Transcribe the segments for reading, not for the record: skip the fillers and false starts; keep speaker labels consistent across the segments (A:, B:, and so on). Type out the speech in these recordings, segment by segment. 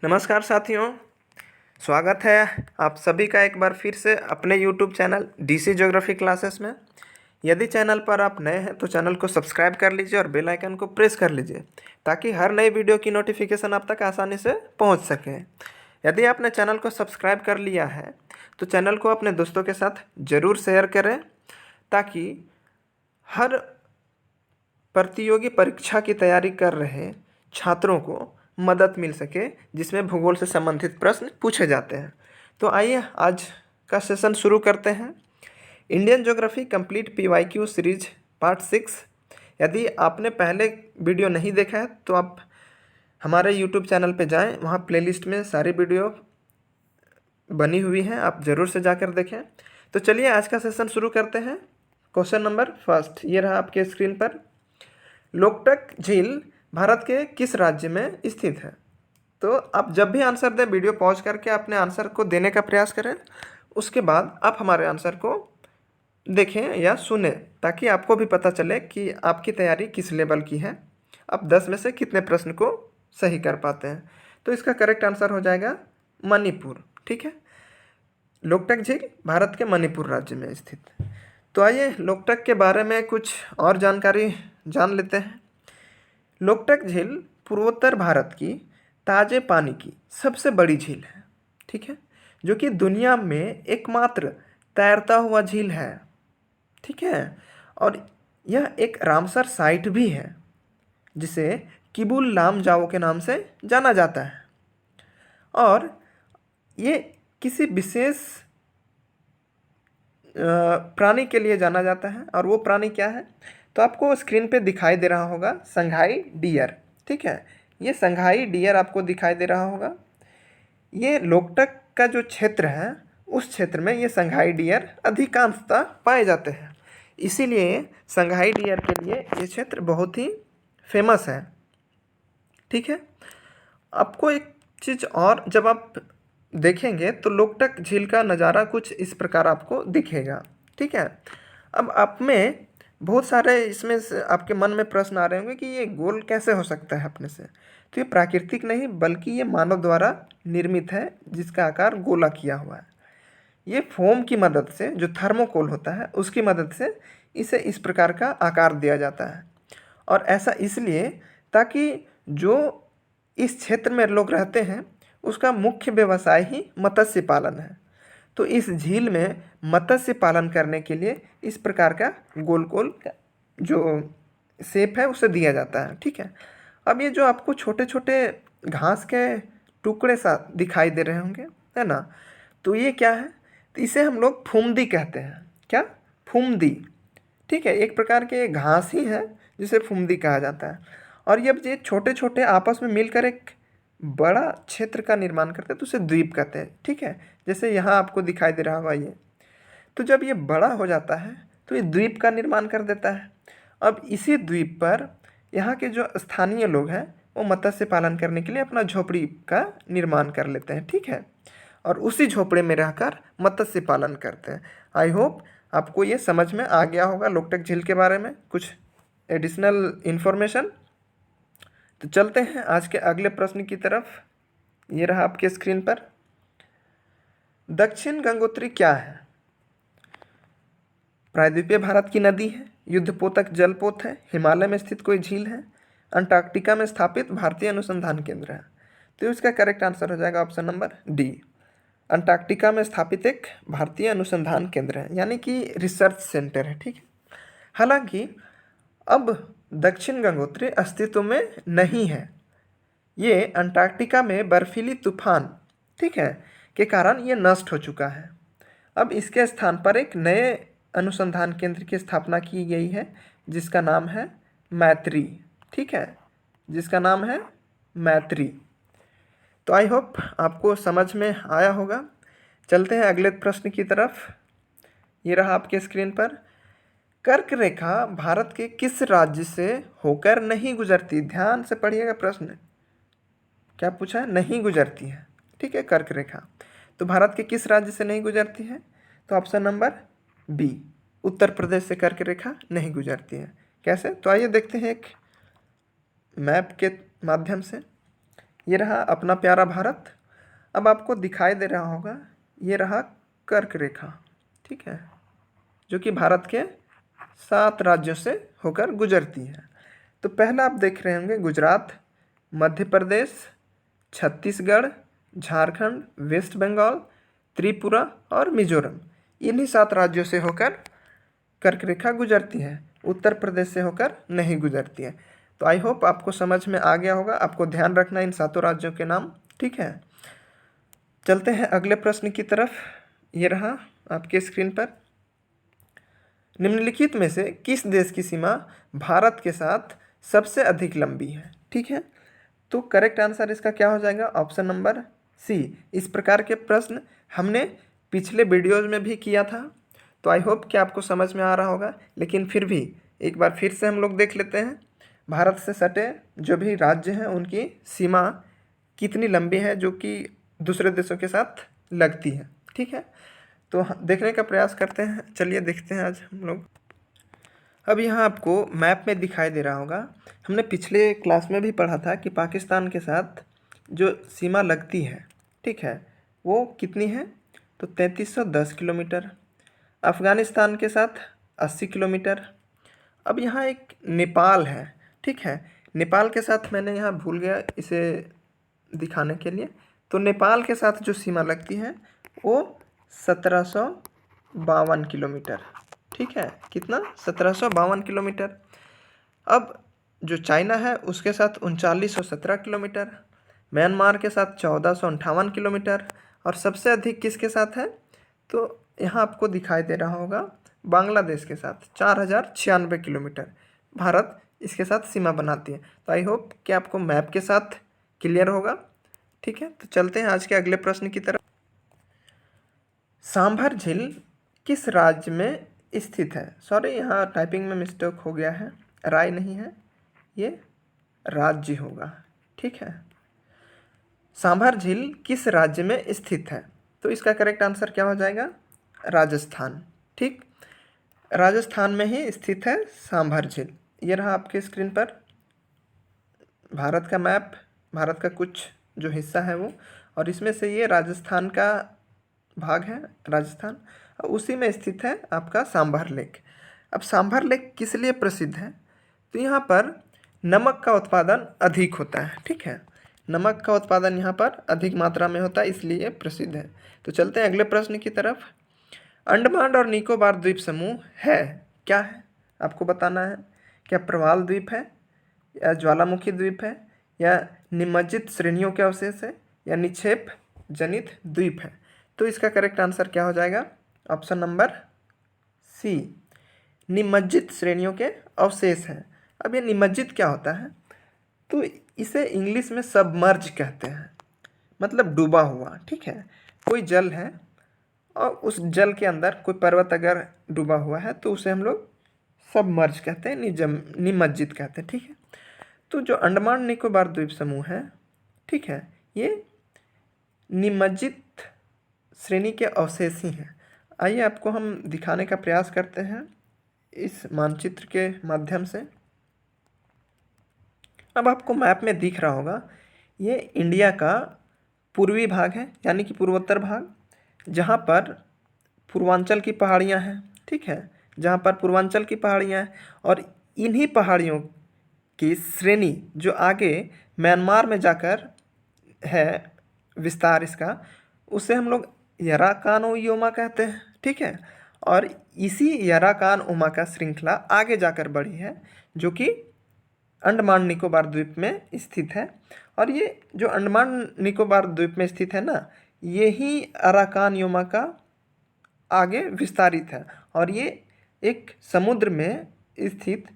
A: नमस्कार साथियों, स्वागत है आप सभी का एक बार फिर से अपने YouTube channel DC geography classes में। यदि चैनल पर आप नए हैं तो चैनल को सब्सक्राइब कर लीजिए और बेल आइकन को प्रेस कर लीजिए ताकि हर नई वीडियो की नोटिफिकेशन आप तक आसानी से पहुंच सके। यदि आपने चैनल को सब्सक्राइब कर लिया है तो चैनल को अपने दोस्तों के साथ ज़रूर शेयर करें ताकि हर प्रतियोगी परीक्षा की तैयारी कर रहे छात्रों को मदद मिल सके जिसमें भूगोल से संबंधित प्रश्न पूछे जाते हैं। तो आइए आज का सेशन शुरू करते हैं। Indian geography complete PYQ series part 6। यदि आपने पहले वीडियो नहीं देखा है तो आप हमारे यूट्यूब चैनल पे जाएं, वहाँ प्लेलिस्ट में सारी वीडियो बनी हुई हैं, आप ज़रूर से जाकर देखें। तो चलिए आज का सेशन शुरू करते हैं। क्वेश्चन नंबर फर्स्ट ये रहा आपके स्क्रीन पर। लोकटक झील भारत के किस राज्य में स्थित है? तो आप जब भी आंसर दें वीडियो पॉज करके अपने आंसर को देने का प्रयास करें, उसके बाद आप हमारे आंसर को देखें या सुने ताकि आपको भी पता चले कि आपकी तैयारी किस लेवल की है, आप 10 में से कितने प्रश्न को सही कर पाते हैं। तो इसका करेक्ट आंसर हो जाएगा मणिपुर। ठीक है, लोकटक झील भारत के मणिपुर राज्य में स्थित। तो आइए लोकटक के बारे में कुछ और जानकारी जान लेते हैं। लोकटक झील पूर्वोत्तर भारत की ताज़े पानी की सबसे बड़ी झील है, ठीक है, जो कि दुनिया में एकमात्र तैरता हुआ झील है, ठीक है। और यह एक रामसर साइट भी है जिसे किबुल लामजाओ के नाम से जाना जाता है। और ये किसी विशेष प्राणी के लिए जाना जाता है, और वो प्राणी क्या है तो आपको स्क्रीन पे दिखाई दे रहा होगा संघाई डियर। ठीक है, ये संघाई डियर आपको दिखाई दे रहा होगा। ये लोकटक का जो क्षेत्र है उस क्षेत्र में ये संघाई डियर अधिकांशतः पाए जाते हैं, इसीलिए संघाई डियर के लिए ये क्षेत्र बहुत ही फेमस है। ठीक है, आपको एक चीज़ और, जब आप देखेंगे तो लोकटक झील का नज़ारा कुछ इस प्रकार आपको दिखेगा। ठीक है, अब आप में बहुत सारे इसमें से आपके मन में प्रश्न आ रहे होंगे कि ये गोल कैसे हो सकता है अपने से। तो ये प्राकृतिक नहीं बल्कि ये मानव द्वारा निर्मित है जिसका आकार गोला किया हुआ है। ये फोम की मदद से, जो थर्मोकोल होता है उसकी मदद से इसे इस प्रकार का आकार दिया जाता है। और ऐसा इसलिए ताकि जो इस क्षेत्र में लोग रहते हैं उसका मुख्य व्यवसाय ही मत्स्य पालन है। तो इस झील में मत्स्य पालन करने के लिए इस प्रकार का गोल गोल जो शेप है उसे दिया जाता है। ठीक है, अब ये जो आपको छोटे छोटे घास के टुकड़े सा दिखाई दे रहे होंगे, है ना, तो ये क्या है, तो इसे हम लोग फुमदी कहते हैं। क्या? फुमदी। ठीक है, एक प्रकार के घास ही है जिसे फुमदी कहा जाता है। और जब ये छोटे छोटे आपस में मिलकर एक बड़ा क्षेत्र का निर्माण करते हैं तो उसे द्वीप कहते हैं। ठीक है, जैसे यहाँ आपको दिखाई दे रहा होगा ये, तो जब ये बड़ा हो जाता है तो ये द्वीप का निर्माण कर देता है। अब इसी द्वीप पर यहाँ के जो स्थानीय लोग हैं वो मत्स्य पालन करने के लिए अपना झोपड़ी का निर्माण कर लेते हैं। ठीक है, और उसी झोपड़े में रहकर मत्स्य पालन करते हैं। आई होप आपको ये समझ में आ गया होगा लोकटक झील के बारे में कुछ एडिशनल इन्फॉर्मेशन। तो चलते हैं आज के अगले प्रश्न की तरफ। ये रहा आपके स्क्रीन पर। दक्षिण गंगोत्री क्या है? प्रायद्वीपीय भारत की नदी है, युद्धपोतक जलपोत है, हिमालय में स्थित कोई झील है, अंटार्कटिका में स्थापित भारतीय अनुसंधान केंद्र है। तो इसका करेक्ट आंसर हो जाएगा ऑप्शन नंबर डी, अंटार्कटिका में स्थापित एक भारतीय अनुसंधान केंद्र है, यानी कि रिसर्च सेंटर है। ठीक है, हालांकि अब दक्षिण गंगोत्री अस्तित्व में नहीं है। ये अंटार्कटिका में बर्फीली तूफान, ठीक है, के कारण ये नष्ट हो चुका है। अब इसके स्थान पर एक नए अनुसंधान केंद्र की स्थापना की गई है जिसका नाम है मैत्री। ठीक है, जिसका नाम है मैत्री। तो आई होप आपको समझ में आया होगा। चलते हैं अगले प्रश्न की तरफ। ये रहा आपके स्क्रीन पर। कर्क रेखा भारत के किस राज्य से होकर नहीं गुजरती? ध्यान से पढ़िएगा प्रश्न, क्या पूछा है? नहीं गुजरती है। ठीक है, कर्क रेखा तो भारत के किस राज्य से नहीं गुजरती है? तो option number B, Uttar Pradesh से कर्क रेखा नहीं गुजरती है। कैसे? तो आइए देखते हैं एक मैप के माध्यम से। ये रहा अपना प्यारा भारत। अब आपको दिखाई दे रहा होगा, ये रहा कर्क रेखा, ठीक है, जो कि भारत के 7 राज्यों से होकर गुजरती है। तो पहला आप देख रहे होंगे गुजरात, मध्य प्रदेश, छत्तीसगढ़, झारखंड, वेस्ट बंगाल, त्रिपुरा और मिजोरम, इन्हीं 7 राज्यों से होकर कर्क रेखा गुजरती है, उत्तर प्रदेश से होकर नहीं गुजरती है। तो आई होप आपको समझ में आ गया होगा। आपको ध्यान रखना इन 7 राज्यों के नाम, ठीक है। चलते हैं अगले प्रश्न की तरफ। ये रहा आपके स्क्रीन पर, निम्नलिखित में से किस देश की सीमा भारत के साथ सबसे अधिक लंबी है, ठीक है। तो करेक्ट आंसर इसका क्या हो जाएगा, ऑप्शन नंबर सी। इस प्रकार के प्रश्न हमने पिछले वीडियोज में भी किया था, तो आई होप कि आपको समझ में आ रहा होगा। लेकिन फिर भी एक बार फिर से हम लोग देख लेते हैं, भारत से सटे जो भी राज्य हैं उनकी सीमा कितनी लंबी है जो कि दूसरे देशों के साथ लगती है, ठीक है। तो देखने का प्रयास करते हैं, चलिए देखते हैं आज हम लोग। अब यहाँ आपको मैप में दिखाई दे रहा होगा, हमने पिछले क्लास में भी पढ़ा था कि पाकिस्तान के साथ जो सीमा लगती है, ठीक है, वो कितनी है, तो 3310 किलोमीटर। अफ़गानिस्तान के साथ 80 किलोमीटर। अब यहाँ एक नेपाल है, ठीक है, नेपाल के साथ मैंने यहाँ भूल गया इसे दिखाने के लिए। तो नेपाल के साथ जो सीमा लगती है वो 1752 किलोमीटर, ठीक है, कितना, 1752 किलोमीटर। अब जो चाइना है उसके साथ 3917 किलोमीटर, म्यांमार के साथ 1458 किलोमीटर, और सबसे अधिक किसके साथ है, तो यहाँ आपको दिखाई दे रहा होगा बांग्लादेश के साथ 4096 किलोमीटर भारत इसके साथ सीमा बनाती है। तो आई होप कि आपको मैप के साथ क्लियर होगा, ठीक है। तो चलते हैं आज के अगले प्रश्न की तरफ। सांभर झील किस राज्य में स्थित है, सॉरी यहाँ टाइपिंग में मिस्टेक हो गया है, राय नहीं है, ये राज्य होगा, ठीक है। सांभर झील किस राज्य में स्थित है, तो इसका करेक्ट आंसर क्या हो जाएगा, राजस्थान, ठीक, राजस्थान में ही स्थित है सांभर झील। ये रहा आपके स्क्रीन पर भारत का मैप, भारत का कुछ जो हिस्सा है वो, और इसमें से ये राजस्थान का भाग है, राजस्थान, और उसी में स्थित है आपका सांभर लेक। अब सांभर लेक किस लिए प्रसिद्ध है, तो यहाँ पर नमक का उत्पादन अधिक होता है, ठीक है, नमक का उत्पादन यहाँ पर अधिक मात्रा में होता है, इसलिए प्रसिद्ध है। तो चलते हैं अगले प्रश्न की तरफ। अंडमान और निकोबार द्वीप समूह है, क्या है, आपको बताना है। क्या प्रवाल द्वीप है, या ज्वालामुखी द्वीप है, या निमज्जित श्रेणियों के अवशेष है, या निक्षेप जनित द्वीप है। तो इसका करेक्ट आंसर क्या हो जाएगा, ऑप्शन नंबर सी, निमज्जित श्रेणियों के अवशेष हैं। अब ये निमज्जित क्या होता है, तो इसे इंग्लिश में सबमर्ज कहते हैं, मतलब डूबा हुआ, ठीक है। कोई जल है और उस जल के अंदर कोई पर्वत अगर डूबा हुआ है तो उसे हम लोग सबमर्ज कहते हैं, निमज्जित कहते हैं, ठीक है। तो जो अंडमान निकोबार द्वीप समूह है, ठीक है, ये निमज्जित श्रेणी के अवशेष ही हैं। आइए आपको हम दिखाने का प्रयास करते हैं इस मानचित्र के माध्यम से। अब आपको मैप में दिख रहा होगा, ये इंडिया का पूर्वी भाग है, यानी कि पूर्वोत्तर भाग, जहाँ पर पूर्वांचल की पहाड़ियाँ हैं, ठीक है, जहाँ पर पूर्वांचल की पहाड़ियाँ हैं, और इन्हीं पहाड़ियों की श्रेणी जो आगे म्यांमार में जाकर है विस्तार इसका, उसे हम लोग यराकान ओयोमा कहते हैं, ठीक है। और इसी यराकान ओमा का श्रृंखला आगे जाकर बढ़ी है, जो कि अंडमान निकोबार द्वीप में स्थित है। और ये जो अंडमान निकोबार द्वीप में स्थित है ना, यही अराकान योमा का आगे विस्तारित है, और ये एक समुद्र में स्थित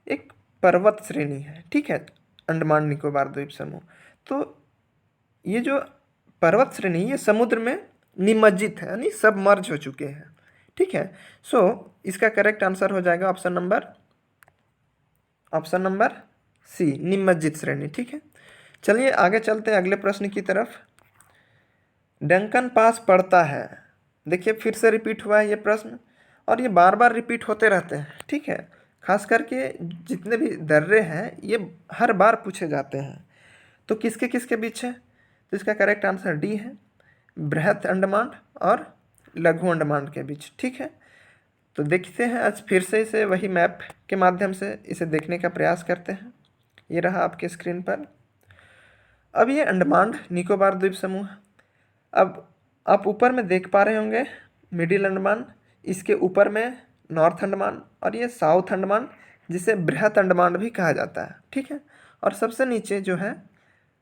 A: एक पर्वत श्रेणी है, ठीक है, अंडमान निकोबार द्वीप समूह। तो ये जो पर्वत श्रेणी ये समुद्र में निमज्जित है, यानी सबमर्ज हो चुके हैं, ठीक है। सो इसका करेक्ट आंसर हो जाएगा ऑप्शन नंबर सी, निमज्जित श्रेणी, ठीक है। चलिए आगे चलते हैं अगले प्रश्न की तरफ। डंकन पास पड़ता है, देखिए फिर से रिपीट हुआ है ये प्रश्न, और ये बार बार रिपीट होते रहते हैं, ठीक है। खास करके जितने भी दर्रे हैं ये हर बार पूछे जाते हैं। तो किसके किसके बीच है? तो इसका करेक्ट आंसर डी है, बृहत अंडमान और लघु अंडमान के बीच। ठीक है, तो देखते हैं आज फिर से इसे वही मैप के माध्यम से इसे देखने का प्रयास करते हैं। ये रहा आपके स्क्रीन पर। अब ये अंडमान निकोबार द्वीप समूह। अब आप ऊपर में देख पा रहे होंगे मिडिल अंडमान, इसके ऊपर में नॉर्थ अंडमान और ये साउथ अंडमान, जिसे बृहत अंडमान भी कहा जाता है। ठीक है, और सबसे नीचे जो है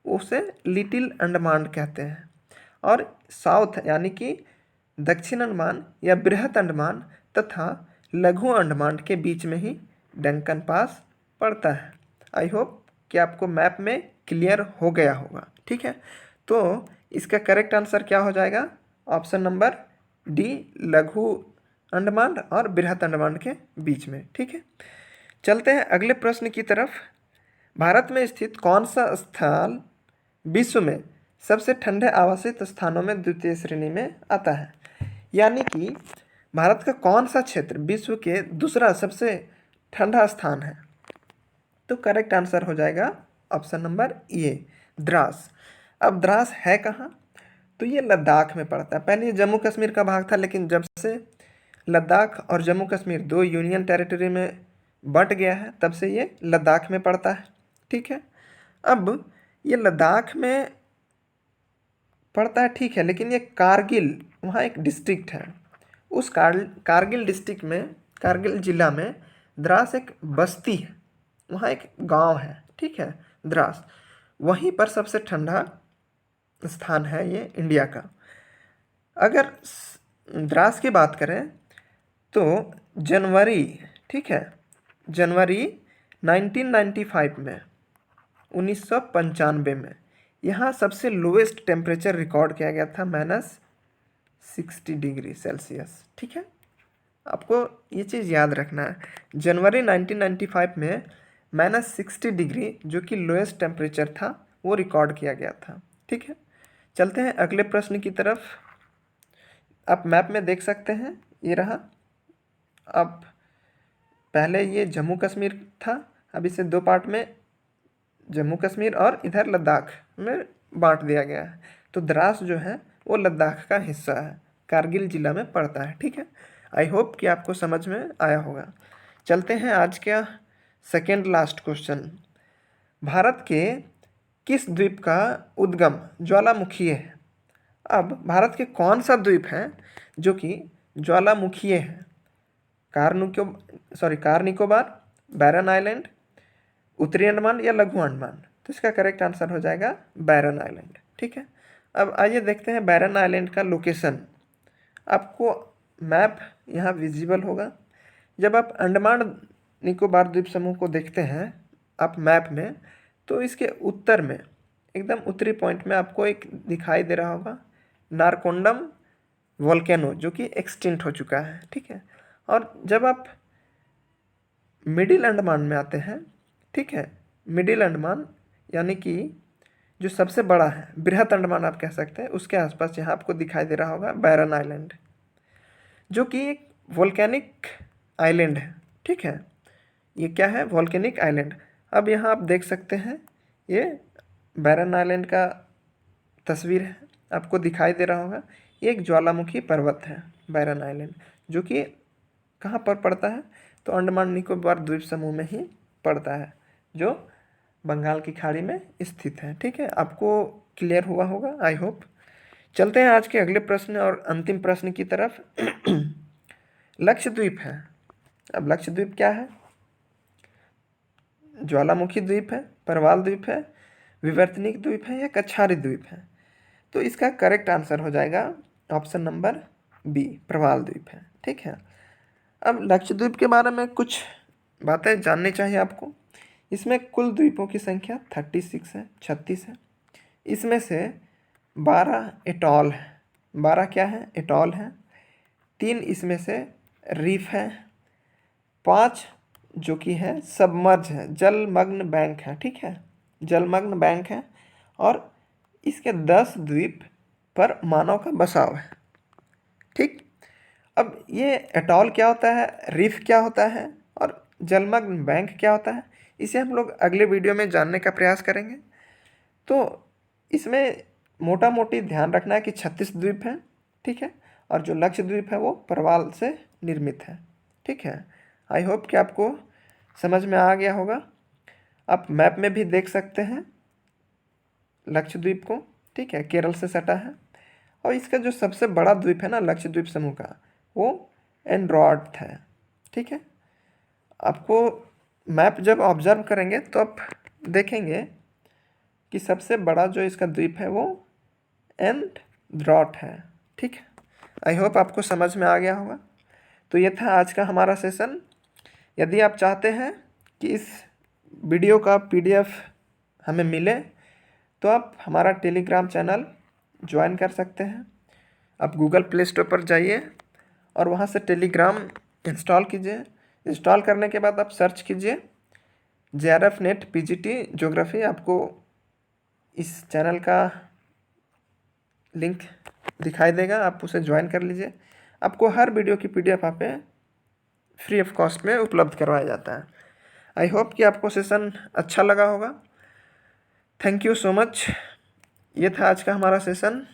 A: उसे लिटिल अंडमान कहते हैं। और साउथ यानी कि दक्षिण अंडमान या बृहत अंडमान तथा लघु अंडमान के बीच में ही डंकन पास पड़ता है। आई होप कि आपको मैप में क्लियर हो गया होगा। ठीक है, तो इसका करेक्ट आंसर क्या हो जाएगा? ऑप्शन नंबर डी, लघु अंडमान और बृहत अंडमान के बीच में। ठीक है, चलते हैं अगले प्रश्न की तरफ। भारत में स्थित कौन सा स्थान विश्व में सबसे ठंडे आवासित स्थानों में द्वितीय श्रेणी में आता है? यानी कि भारत का कौन सा क्षेत्र विश्व के दूसरा सबसे ठंडा स्थान है? तो करेक्ट आंसर हो जाएगा ऑप्शन नंबर ए, द्रास। अब द्रास है कहाँ? तो ये लद्दाख में पड़ता है। पहले ये जम्मू कश्मीर का भाग था, लेकिन जब से लद्दाख और जम्मू कश्मीर दो यूनियन टेरिटरी में बंट गया है, तब से ये लद्दाख में पड़ता है। ठीक है, अब ये लद्दाख में पड़ता है, ठीक है, लेकिन ये कारगिल वहाँ एक डिस्ट्रिक्ट है। उस कारगिल डिस्ट्रिक्ट में, कारगिल जिला में द्रास एक बस्ती है, वहाँ एक गांव है। ठीक है, द्रास, वहीं पर सबसे ठंडा स्थान है ये इंडिया का। अगर द्रास की बात करें तो जनवरी, ठीक है, जनवरी 1995 में 1995 में यहाँ सबसे लोएस्ट टेम्परेचर रिकॉर्ड किया गया था, -60 डिग्री सेल्सियस। ठीक है, आपको ये चीज़ याद रखना है, जनवरी 1995 में -60 डिग्री जो कि लोएस्ट टेम्परेचर था वो रिकॉर्ड किया गया था। ठीक है, चलते हैं अगले प्रश्न की तरफ। आप मैप में देख सकते हैं, ये रहा। अब पहले ये जम्मू कश्मीर था, अब इसे दो पार्ट में जम्मू कश्मीर और इधर लद्दाख में बांट दिया गया है। तो द्रास जो है वो लद्दाख का हिस्सा है, कारगिल जिला में पड़ता है। ठीक है, आई होप कि आपको समझ में आया होगा। चलते हैं आज का सेकेंड लास्ट क्वेश्चन। भारत के किस द्वीप का उद्गम ज्वालामुखीय है? अब भारत के कौन सा द्वीप है जो कि ज्वालामुखीय है? कार निकोबार, बैरन आइलैंड, उत्तरी अंडमान या लघु अंडमान? तो इसका करेक्ट आंसर हो जाएगा बैरन आइलैंड। ठीक है, अब आइए देखते हैं बैरन आइलैंड का लोकेशन। आपको मैप यहाँ विजिबल होगा। जब आप अंडमान निकोबार द्वीप समूह को देखते हैं आप मैप में, तो इसके उत्तर में एकदम उत्तरी पॉइंट में आपको एक दिखाई दे रहा होगा नारकोंडम वोल्केनो, जो कि एक्सटिंक्ट हो चुका है। ठीक है, और जब आप मिडिल अंडमान में आते हैं, ठीक है, मिडिल अंडमान यानी कि जो सबसे बड़ा है, बृहत अंडमान आप कह सकते हैं, उसके आसपास यहाँ आपको दिखाई दे रहा होगा बैरन आइलैंड, जो कि एक वोल्केनिक आइलैंड है। ठीक है, ये क्या है? Volcanic island. अब यहाँ आप देख सकते हैं ये बैरन आइलैंड का तस्वीर है, आपको दिखाई दे रहा होगा। ये एक ज्वालामुखी पर्वत है बैरन आइलैंड, जो कि कहाँ पर पड़ता है? तो अंडमान निकोबार द्वीप समूह में ही पड़ता है, जो बंगाल की खाड़ी में स्थित है। ठीक है, आपको क्लियर हुआ होगा, आई होप। चलते हैं आज के अगले प्रश्न और अंतिम प्रश्न की तरफ। लक्षद्वीप है। अब लक्षद्वीप क्या है? ज्वालामुखी द्वीप है, प्रवाल द्वीप है, विवर्तनिक द्वीप है या कछारी द्वीप है? तो इसका करेक्ट आंसर हो जाएगा ऑप्शन नंबर बी, प्रवाल द्वीप है। ठीक है, अब लक्षद्वीप के बारे में कुछ बातें जाननी चाहिए आपको। इसमें कुल द्वीपों की संख्या 36 है, 36 है। इसमें से 12 एटॉल है। 12 क्या है? एटॉल है। 3 इसमें से रीफ है। 5 जो कि है सबमर्ज है, जलमग्न बैंक है। ठीक है, जलमग्न बैंक है। और इसके 10 द्वीप पर मानव का बसाव है। ठीक, अब ये एटॉल क्या होता है, रीफ क्या होता है और जलमग्न बैंक क्या होता है, इसे हम लोग अगले वीडियो में जानने का प्रयास करेंगे। तो इसमें मोटा मोटी ध्यान रखना है कि 36 द्वीप हैं, ठीक है, और जो लक्षद्वीप है वो प्रवाल से निर्मित है, ठीक है। आई होप कि आपको समझ में आ गया होगा। आप मैप में भी देख सकते हैं लक्षद्वीप को, ठीक है, केरल से सटा है। और इसका जो सबसे बड़ा द्वीप है ना लक्षद्वीप समूह का, वो एंड्रोट है, ठीक है। आपको मैप जब ऑब्जर्व करेंगे तो आप देखेंगे कि सबसे बड़ा जो इसका द्वीप है वो एंड्रोट है, ठीक है। आई होप आपको समझ में आ गया होगा। तो ये था आज का हमारा सेशन। यदि आप चाहते हैं कि इस वीडियो का PDF हमें मिले तो आप हमारा टेलीग्राम चैनल ज्वाइन कर सकते हैं। आप गूगल प्ले स्टोर पर जाइए और वहाँ से टेलीग्राम इंस्टॉल कीजिए। इंस्टॉल करने के बाद आप सर्च कीजिए JRF NET PGT ज्योग्राफी। आपको इस चैनल का लिंक दिखाई देगा, आप उसे ज्वाइन कर लीजिए। आपको हर वीडियो की PDF आप फ्री ऑफ कॉस्ट में उपलब्ध करवाया जाता है। आई होप कि आपको सेशन अच्छा लगा होगा। Thank you so much. ये था आज का हमारा सेशन।